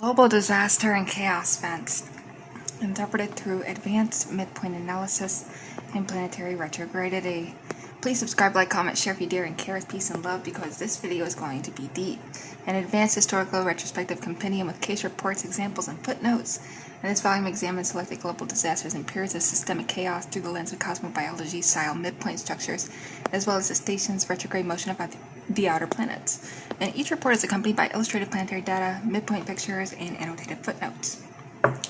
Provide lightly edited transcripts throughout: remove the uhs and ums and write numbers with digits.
Global disaster and chaos events, interpreted through advanced midpoint analysis and planetary retrograding. Please subscribe, like, comment, share if you dare, and care with peace and love, because this video is going to be deep. An advanced historical retrospective compendium with case reports, examples, and footnotes. And this volume examines selected global disasters and periods of systemic chaos through the lens of cosmobiology style midpoint structures, as well as the station's retrograde motion about the outer planets. And each report is accompanied by illustrated planetary data, midpoint pictures, and annotated footnotes.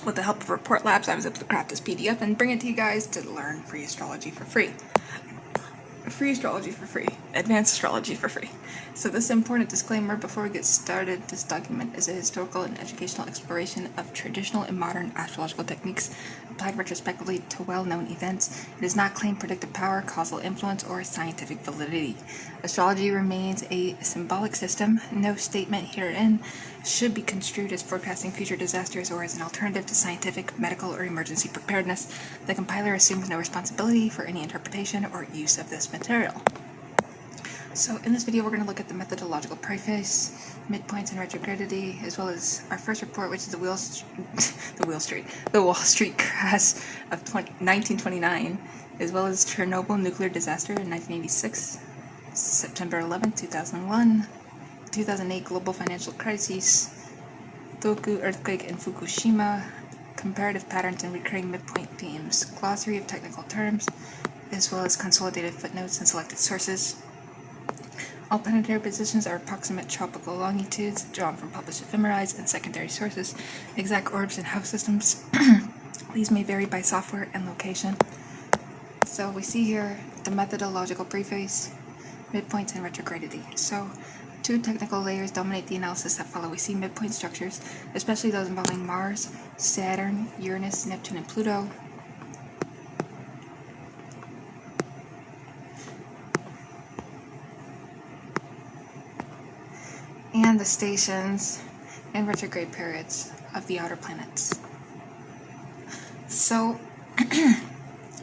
With the help of Report Labs, I was able to craft this PDF and bring it to you guys to learn free astrology for free. Free astrology for free. Advanced astrology for free. So this important disclaimer before we get started: this document is a historical and educational exploration of traditional and modern astrological techniques applied retrospectively to well-known events. It does not claim predictive power, causal influence, or scientific validity. Astrology remains a symbolic system. No statement herein should be construed as forecasting future disasters or as an alternative to scientific, medical, or emergency preparedness. The compiler assumes no responsibility for any interpretation or use of this material. So in this video, we're going to look at the methodological preface, midpoints and retrogradity, as well as our first report, which is the Wall Street crash of 1929, as well as Chernobyl nuclear disaster in 1986, September 11, 2001, 2008 global financial crisis, Tohoku earthquake in Fukushima, comparative patterns and recurring midpoint themes, glossary of technical terms, as well as consolidated footnotes and selected sources. All planetary positions are approximate tropical longitudes drawn from published ephemeris and secondary sources. Exact orbs and house systems. These may vary by software and location. So we see here the methodological preface, midpoints, and retrogradity. So two technical layers dominate the analysis that follow. We see midpoint structures, especially those involving Mars, Saturn, Uranus, Neptune, and Pluto. And the stations and retrograde periods of the outer planets. So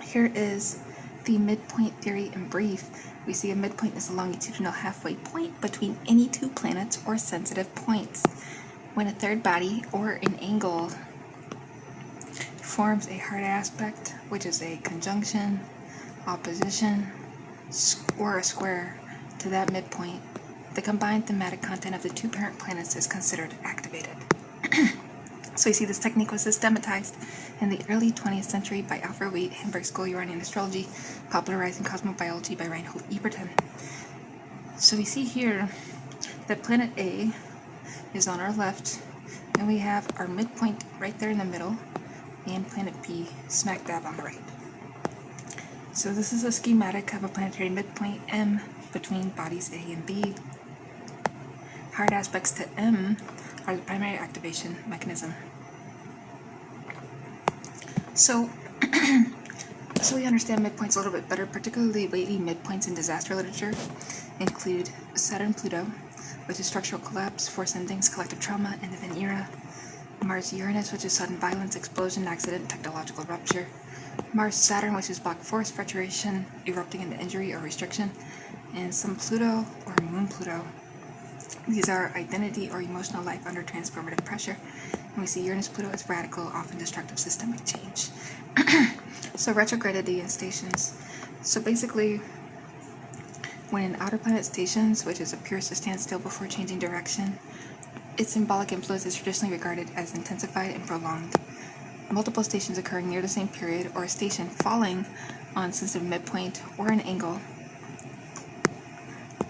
here is the midpoint theory in brief. We see a midpoint is a longitudinal halfway point between any two planets or sensitive points. When a third body or an angle forms a hard aspect, which is a conjunction, opposition, or a square to that midpoint, the combined thematic content of the two parent planets is considered activated. So you see this technique was systematized in the early 20th century by Alfred Wheat, Hamburg School Uranian Astrology, popularizing cosmobiology by Reinhold Eberton. So we see here that planet A is on our left, and we have our midpoint right there in the middle, and planet B smack dab on the right. So this is a schematic of a planetary midpoint M between bodies A and B. Hard aspects to M are the primary activation mechanism. So we understand midpoints a little bit better. Particularly weighty midpoints in disaster literature include Saturn-Pluto, which is structural collapse, force endings, collective trauma, end of an era. Mars-Uranus, which is sudden violence, explosion, accident, technological rupture. Mars-Saturn, which is black force, fluctuation, erupting into injury or restriction. And some Pluto or Moon Pluto. These are identity or emotional life under transformative pressure. And we see Uranus-Pluto as radical, often destructive systemic change. So retrogradity and stations. So basically, when an outer planet stations, which is appears to stand still before changing direction, its symbolic influence is traditionally regarded as intensified and prolonged. Multiple stations occurring near the same period, or a station falling on sensitive midpoint or an angle,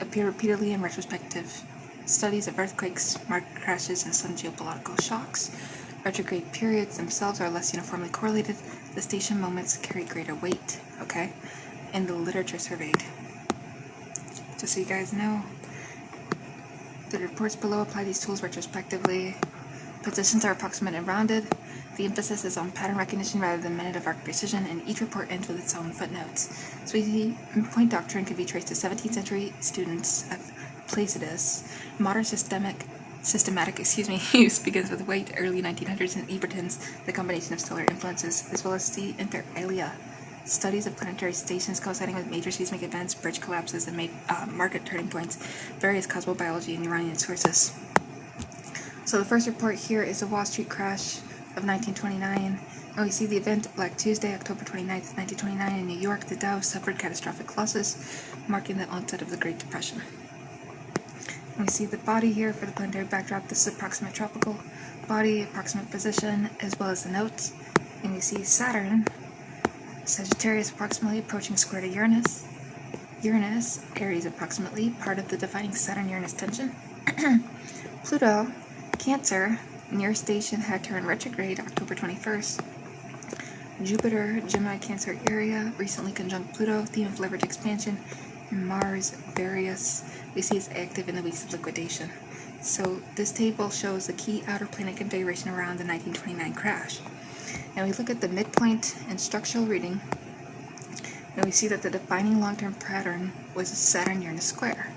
appear repeatedly in retrospective studies of earthquakes, market crashes, and sudden geopolitical shocks. Retrograde periods themselves are less uniformly correlated. The station moments carry greater weight, okay? In the literature surveyed. Just so you guys know, the reports below apply these tools retrospectively. Positions are approximate and rounded. The emphasis is on pattern recognition rather than minute of arc precision, and each report ends with its own footnotes. So we see midpoint doctrine can be traced to 17th century students of Placidus. Modern systematic use begins with Waite, early 1900s, and Eberton's The Combination of Stellar Influences, as well as C. Inter alia, studies of planetary stations coinciding with major seismic events, bridge collapses, and market turning points, various cosmobiology and Uranian sources. So the first report here is the Wall Street crash of 1929. And we see the event Black Tuesday, October 29th, 1929 in New York. The Dow suffered catastrophic losses, marking the onset of the Great Depression. And we see the body here for the planetary backdrop. This is approximate tropical body, approximate position, as well as the notes. And we see Saturn, Sagittarius approximately approaching square to Uranus. Uranus, Aries approximately, part of the defining Saturn-Uranus tension. Pluto, Cancer, near station had turned retrograde October 21st. Jupiter, Gemini, Cancer area, recently conjunct Pluto, theme of leverage expansion. And Mars, Various, we see it's active in the weeks of liquidation. So this table shows the key outer planet configuration around the 1929 crash. And we look at the midpoint and structural reading, and we see that the defining long-term pattern was a Saturn-Uranus square,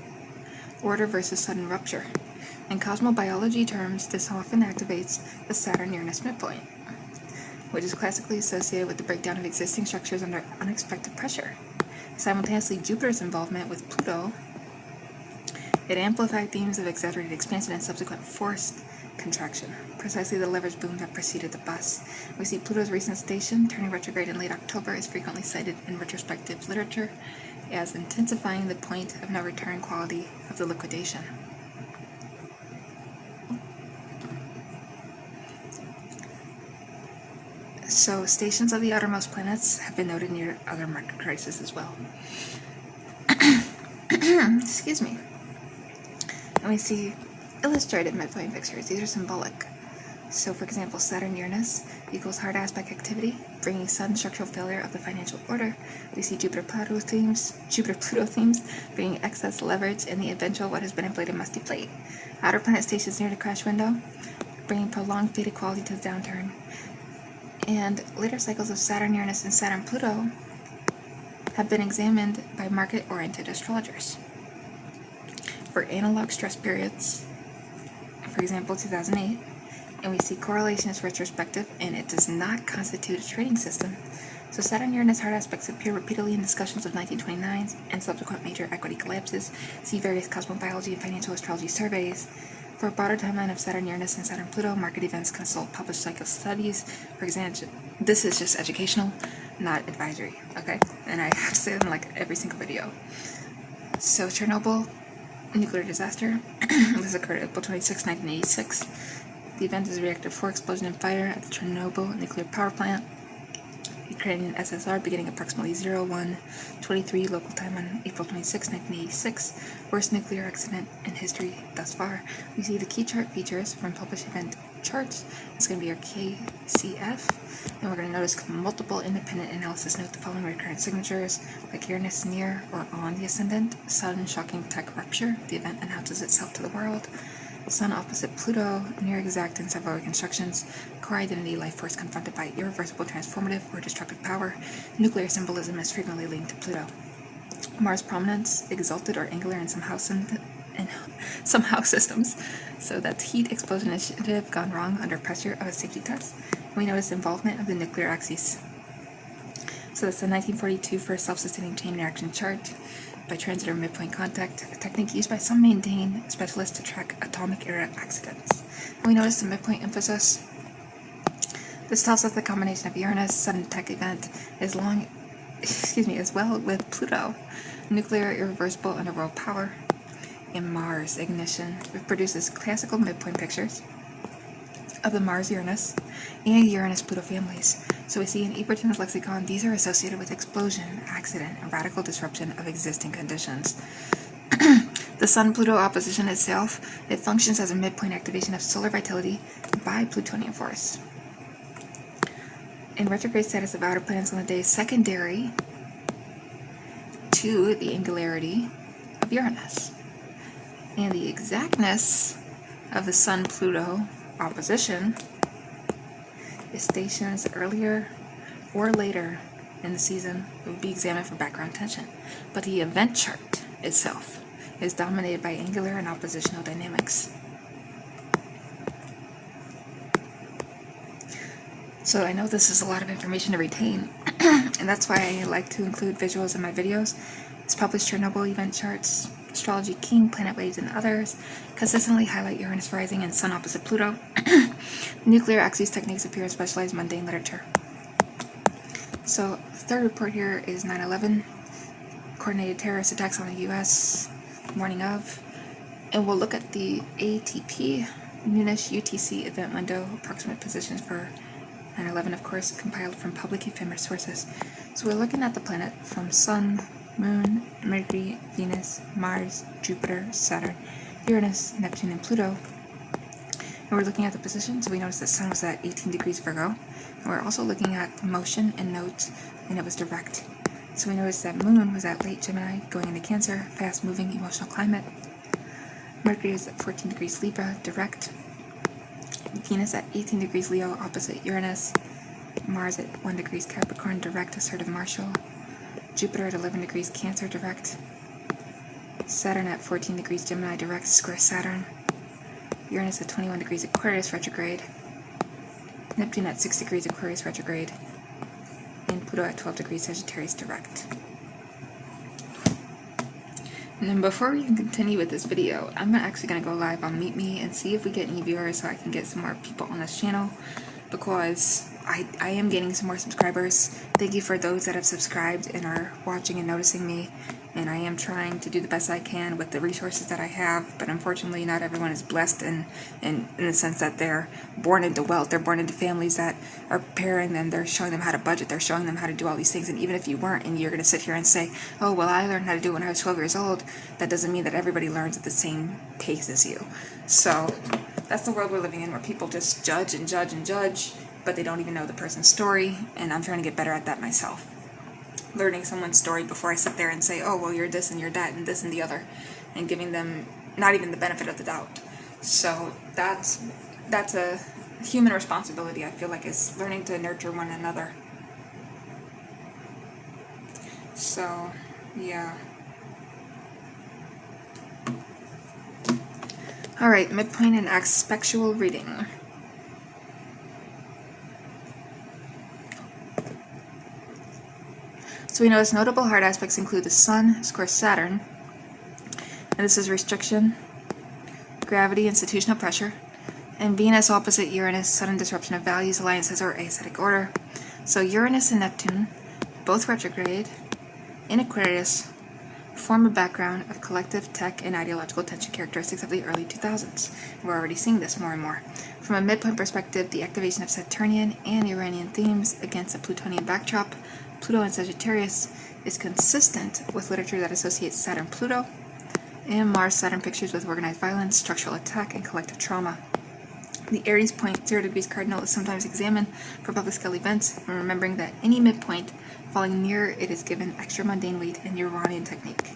order versus sudden rupture. In cosmobiology terms, this often activates the Saturn-Uranus midpoint, which is classically associated with the breakdown of existing structures under unexpected pressure. Simultaneously, Jupiter's involvement with Pluto, it amplified themes of exaggerated expansion and subsequent forced contraction, precisely the leverage boom that preceded the bust. We see Pluto's recent station, turning retrograde in late October, is frequently cited in retrospective literature as intensifying the point of no return quality of the liquidation. So stations of the outermost planets have been noted near other market crises as well. Excuse me. And we see illustrated midpoint pictures. These are symbolic. So for example, Saturn-Uranus equals hard aspect activity, bringing sudden structural failure of the financial order. We see Jupiter-Pluto themes, bringing excess leverage and the eventual what has been inflated musty plate. Outer planet stations near the crash window, bringing prolonged faded quality to the downturn. And later cycles of Saturn-Uranus and Saturn-Pluto have been examined by market-oriented astrologers. For analog stress periods, for example 2008, and we see correlation is retrospective and it does not constitute a trading system. So Saturn-Uranus hard aspects appear repeatedly in discussions of 1929 and subsequent major equity collapses. See various cosmobiology and financial astrology surveys. For a broader timeline of Saturn-Uranus and Saturn-Pluto, market events, consult published cycle studies. For example, this is just educational, not advisory, okay? And I have to say it in like every single video. So Chernobyl, nuclear disaster. This occurred April 26, 1986. The event is a reactor 4 explosion and fire at the Chernobyl nuclear power plant. Ukrainian SSR beginning approximately 01:23 local time on April 26, 1986. Worst nuclear accident in history thus far. We see the key chart features from published event charts. It's going to be our KCF. And we're going to notice multiple independent analysis note the following recurrent signatures, like Uranus near or on the ascendant, sudden shocking tech rupture, the event announces itself to the world, Sun opposite Pluto, near exact in several reconstructions, core identity life force confronted by irreversible transformative or destructive power, nuclear symbolism is frequently linked to Pluto. Mars prominence, exalted or angular in some house systems. So that's heat explosion initiative gone wrong under pressure of a safety test. We notice involvement of the nuclear axis. So that's the 1942 first self-sustaining chain reaction chart by transit or midpoint contact, a technique used by some mundane specialists to track atomic era accidents. And we notice the midpoint emphasis. This tells us the combination of Uranus, sudden tech event, as well with Pluto, nuclear irreversible underworld power, and Mars ignition, which produces classical midpoint pictures of the Mars-Uranus and Uranus-Pluto families. So we see in Eberton's lexicon, these are associated with explosion, accident, and radical disruption of existing conditions. The Sun-Pluto opposition itself, it functions as a midpoint activation of solar vitality by Plutonian force. In retrograde status of outer planets on the day is secondary to the angularity of Uranus. And the exactness of the Sun-Pluto opposition is stations earlier or later in the season. It would be examined for background tension. But the event chart itself is dominated by angular and oppositional dynamics. So I know this is a lot of information to retain, and that's why I like to include visuals in my videos. It's published Chernobyl event charts, Astrology King, Planet Waves, and others consistently highlight Uranus rising and Sun opposite Pluto. Nuclear axis techniques appear in specialized mundane literature. So, the third report here is 9/11, coordinated terrorist attacks on the U.S. morning of, and we'll look at the ATP, Noonish UTC event window, approximate positions for 9/11, of course, compiled from public ephemeral sources. So we're looking at the planet from Sun, Moon, Mercury, Venus, Mars, Jupiter, Saturn, Uranus, Neptune, and Pluto. And we're looking at the position, so we notice that Sun was at 18 degrees Virgo. And we're also looking at motion and nodes, and it was direct. So we notice that Moon was at late Gemini, going into Cancer, fast-moving emotional climate. Mercury is at 14 degrees Libra, direct. Venus at 18 degrees Leo, opposite Uranus. Mars at 1 degrees Capricorn, direct, assertive, martial. Jupiter at 11 degrees Cancer, direct. Saturn at 14 degrees Gemini, direct, square Saturn. Uranus at 21 degrees Aquarius, retrograde. Neptune at 6 degrees Aquarius, retrograde. And Pluto at 12 degrees Sagittarius, direct. And then before we can continue with this video, I'm actually going to go live on Meet Me and see if we get any viewers so I can get some more people on this channel, because I am gaining some more subscribers. Thank you for those that have subscribed and are watching and noticing me, and I am trying to do the best I can with the resources that I have, but unfortunately not everyone is blessed in the sense that they're born into wealth. They're born into families that are preparing them, they're showing them how to budget, they're showing them how to do all these things, and even if you weren't and you're going to sit here and say, oh, well, I learned how to do it when I was 12 years old, that doesn't mean that everybody learns at the same pace as you. So that's the world we're living in, where people just judge and judge and judge, but they don't even know the person's story, and I'm trying to get better at that myself. Learning someone's story before I sit there and say, oh, well, you're this and you're that and this and the other, and giving them not even the benefit of the doubt. So that's a human responsibility, I feel like, is learning to nurture one another. So, yeah. Alright, midpoint and aspectual reading. So we notice notable hard aspects include the Sun square Saturn, and this is restriction, gravity, institutional pressure, and Venus opposite Uranus, sudden disruption of values, alliances, or aesthetic order. So Uranus and Neptune, both retrograde, in Aquarius, form a background of collective tech and ideological tension characteristics of the early 2000s. We're already seeing this more and more. From a midpoint perspective, the activation of Saturnian and Uranian themes against a Plutonian backdrop, Pluto and Sagittarius, is consistent with literature that associates Saturn-Pluto and Mars-Saturn pictures with organized violence, structural attack, and collective trauma. The Aries point, 0 degrees cardinal, is sometimes examined for public scale events, and remembering that any midpoint falling near it is given extra mundane weight in Uranian technique.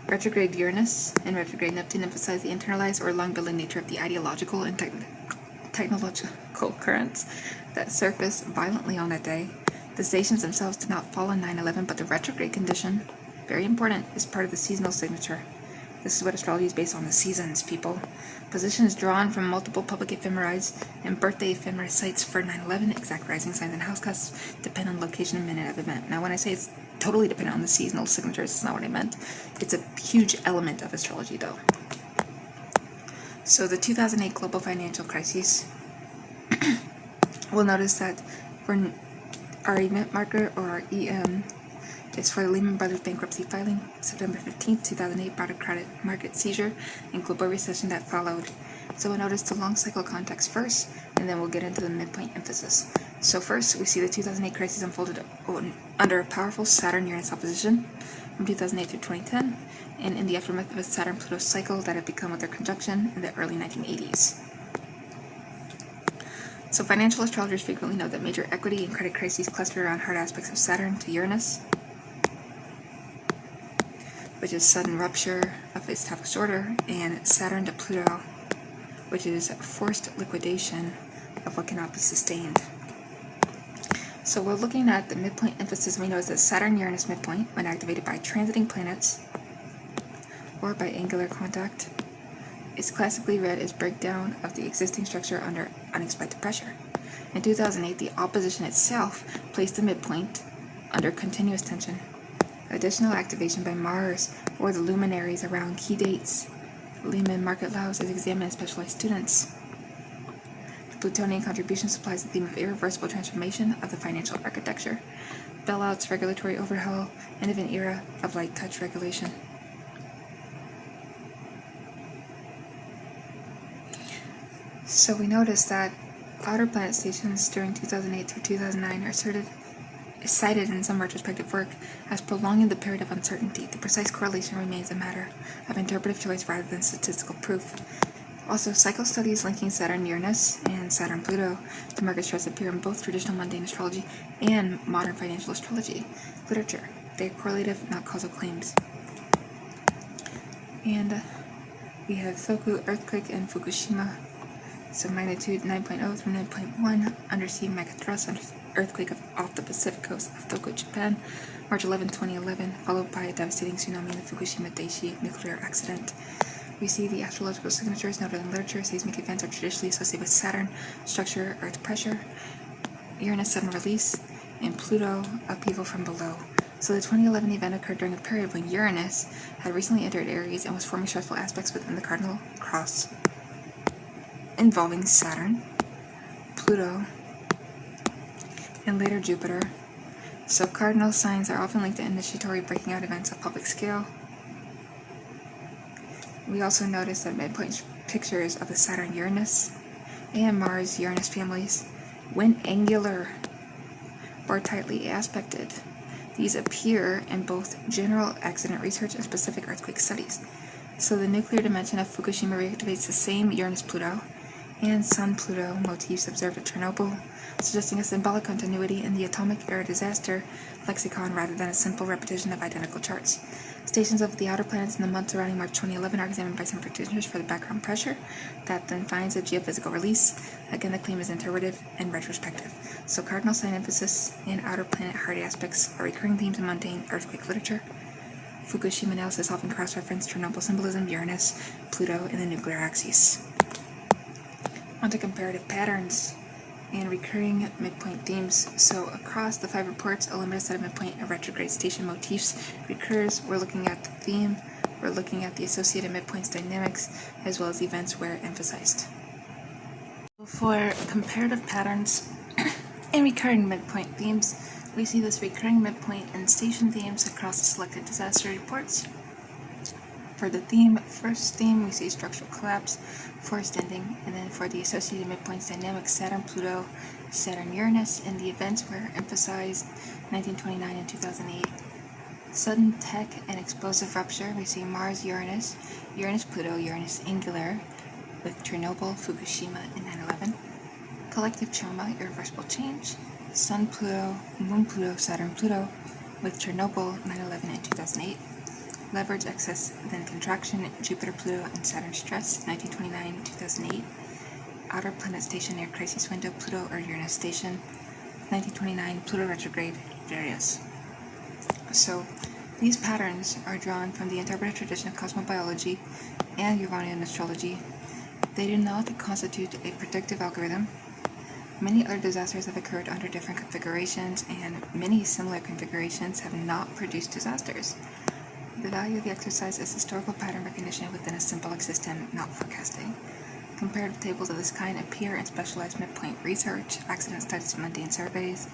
Retrograde Uranus and retrograde Neptune emphasize the internalized or long-building nature of the ideological and technological currents that surface violently on that day. The stations themselves did not fall on 9/11, but the retrograde condition, very important, is part of the seasonal signature. This is what astrology is based on, the seasons, people. Positions drawn from multiple public ephemerides and birthday ephemera sites for 9/11, exact rising signs and house cusps depend on location and minute of event. Now, when I say it's totally dependent on the seasonal signatures, it's not what I meant. It's a huge element of astrology, though. So the 2008 global financial crisis, we'll notice that our event marker, or our EM, is for the Lehman Brothers bankruptcy filing, September 15th, 2008, brought a credit market seizure and global recession that followed. So we'll notice the long cycle context first, and then we'll get into the midpoint emphasis. So first, we see the 2008 crisis unfolded under a powerful Saturn-Uranus opposition from 2008 through 2010, and in the aftermath of a Saturn-Pluto cycle that had become with their conjunction in the early 1980s. So financial astrologers frequently note that major equity and credit crises cluster around hard aspects of Saturn to Uranus, which is sudden rupture of established order, and Saturn to Pluto, which is forced liquidation of what cannot be sustained. So we're looking at the midpoint emphasis. We know that Saturn-Uranus midpoint, when activated by transiting planets or by angular contact, is classically read as breakdown of the existing structure under unexpected pressure. In 2008, the opposition itself placed the midpoint under continuous tension. Additional activation by Mars or the luminaries around key dates. Lehman Market Laos is examined in specialized students. The Plutonian contribution supplies the theme of irreversible transformation of the financial architecture, bailouts, regulatory overhaul, and of an era of light touch regulation. So we noticed that outer planet stations during 2008 through 2009 are cited in some retrospective work as prolonging the period of uncertainty. The precise correlation remains a matter of interpretive choice rather than statistical proof. Also, cycle studies linking Saturn-Uranus and Saturn-Pluto to market stress appear in both traditional mundane astrology and modern financial astrology literature. They are correlative, not causal claims. And we have Tohoku earthquake in Fukushima. So magnitude 9.0 through 9.1, undersea megathrust earthquake off the Pacific coast of Tohoku, Japan, March 11, 2011, followed by a devastating tsunami in the Fukushima Daiichi nuclear accident. We see the astrological signatures noted in literature. Seismic events are traditionally associated with Saturn, structure, Earth pressure, Uranus, sudden release, and Pluto, upheaval from below. So the 2011 event occurred during a period when Uranus had recently entered Aries and was forming stressful aspects within the cardinal cross, involving Saturn, Pluto, and later Jupiter. So cardinal signs are often linked to initiatory breaking out events of public scale. We also notice that midpoint pictures of the Saturn-Uranus and Mars-Uranus families, when angular or tightly aspected, these appear in both general accident research and specific earthquake studies. So the nuclear dimension of Fukushima reactivates the same Uranus-Pluto and Sun-Pluto motifs observed at Chernobyl, suggesting a symbolic continuity in the atomic era disaster lexicon rather than a simple repetition of identical charts. Stations of the outer planets in the months surrounding March 2011 are examined by some practitioners for the background pressure that then finds a geophysical release. Again, the claim is interpretive and retrospective. So cardinal sign emphasis and outer planet hard aspects are recurring themes in mundane earthquake literature. Fukushima analysis often cross-referenced Chernobyl symbolism, Uranus, Pluto, and the nuclear axis. Onto comparative patterns and recurring midpoint themes. So across the 5 reports, a limited set of midpoint and retrograde station motifs recurs. We're looking at the theme, we're looking at the associated midpoints dynamics, as well as events where emphasized. For comparative patterns and recurring midpoint themes, we see this recurring midpoint and station themes across the selected disaster reports. For the first theme, we see structural collapse, forest ending, and then for the associated midpoints dynamics, Saturn, Pluto, Saturn, Uranus, and the events were emphasized 1929 and 2008. Sudden tech and explosive rupture, we see Mars, Uranus, Uranus, Pluto, Uranus angular, with Chernobyl, Fukushima, and 9/11. Collective trauma, irreversible change, Sun, Pluto, Moon, Pluto, Saturn, Pluto, with Chernobyl, 9/11, and 2008. Leverage excess, then contraction, Jupiter, Pluto, and Saturn stress, 1929, 2008. Outer planet station near crisis window, Pluto or Uranus station, 1929, Pluto retrograde, various. So, these patterns are drawn from the interpretive tradition of cosmobiology and Uranian astrology. They do not constitute a predictive algorithm. Many other disasters have occurred under different configurations, and many similar configurations have not produced disasters. The value of the exercise is historical pattern recognition within a symbolic system, not forecasting. Comparative tables of this kind appear in specialized midpoint research, accident studies, and mundane surveys.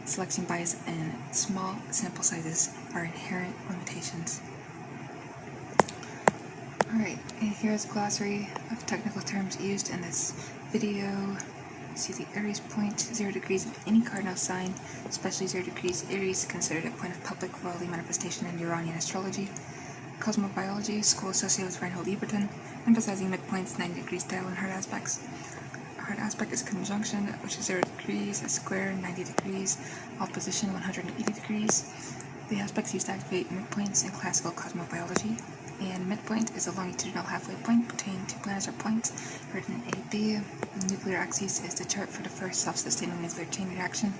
Selection bias and small sample sizes are inherent limitations. Alright, and here's a glossary of technical terms used in this video. See the Aries point, 0 degrees of any cardinal sign, especially 0 degrees Aries, considered a point of public worldly manifestation in Uranian astrology. Cosmobiology, school associated with Reinhold Eberton, emphasizing midpoints, 90 degrees dial, and hard aspects. A hard aspect is conjunction, which is 0 degrees, a square, 90 degrees, opposition, 180 degrees. The aspects used to activate midpoints in classical cosmobiology. And midpoint is a longitudinal halfway point between two planets or points, written AB. The nuclear axis is the chart for the first self-sustaining nuclear chain reaction,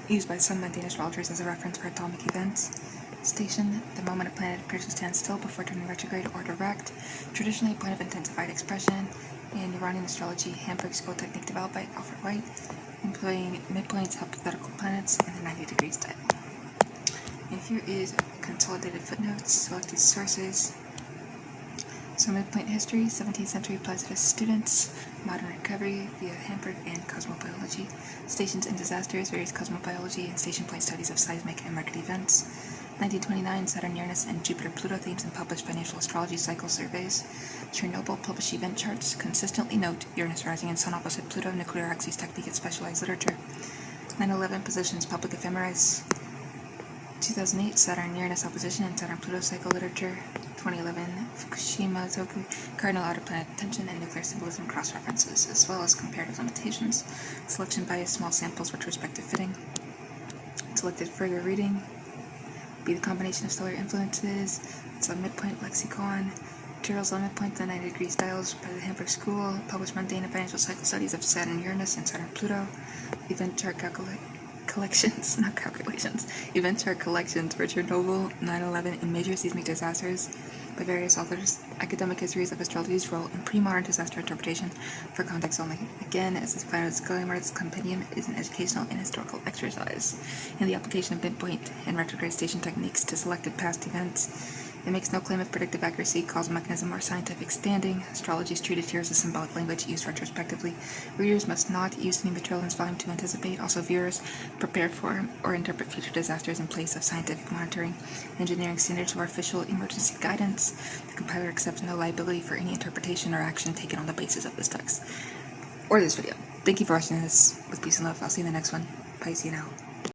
used by some mundane astrologers as a reference for atomic events. Station, the moment a planet appears to stand still before turning retrograde or direct, traditionally a point of intensified expression. In Uranian astrology, Hamburg school technique developed by Alfred White, employing midpoints, hypothetical planets, and the 90 degrees dial. And here is consolidated footnotes, selected sources. So midpoint history, 17th century applies to students, modern recovery via Hamburg and cosmobiology, stations and disasters, various cosmobiology and station point studies of seismic and market events, 1929 Saturn, Uranus, and Jupiter, Pluto themes and published financial astrology cycle surveys, Chernobyl published event charts, consistently note Uranus rising and Sun opposite Pluto, nuclear axis technique and specialized literature, 9/11 positions public ephemeris, 2008 Saturn Uranus opposition and Saturn Pluto cycle literature, 2011 Fukushima Toku cardinal outer planet tension and nuclear symbolism cross references, as well as comparative limitations, selection bias, small samples, retrospective fitting, selected further reading, be the combination of stellar influences, it's a midpoint lexicon, materials on midpoint, the 90-degree styles by the Hamburg School, published mundane and financial cycle studies of Saturn Uranus and Saturn Pluto, event chart collections, not calculations, event chart collections for Chernobyl, 9/11, and major seismic disasters by various authors, academic histories of astrology's role in pre-modern disaster interpretation for context only. Again, as this final disclaimer, this compendium is an educational and historical exercise in the application of midpoint and retrograde station techniques to selected past events. It makes no claim of predictive accuracy, causal mechanism, or scientific standing. Astrology is treated here as a symbolic language used retrospectively. Readers must not use any material in this volume to anticipate. Also, viewers prepare for or interpret future disasters in place of scientific monitoring, engineering standards, or official emergency guidance. The compiler accepts no liability for any interpretation or action taken on the basis of this text or this video. Thank you for watching this with peace and love. I'll see you in the next one. Bye, see you now.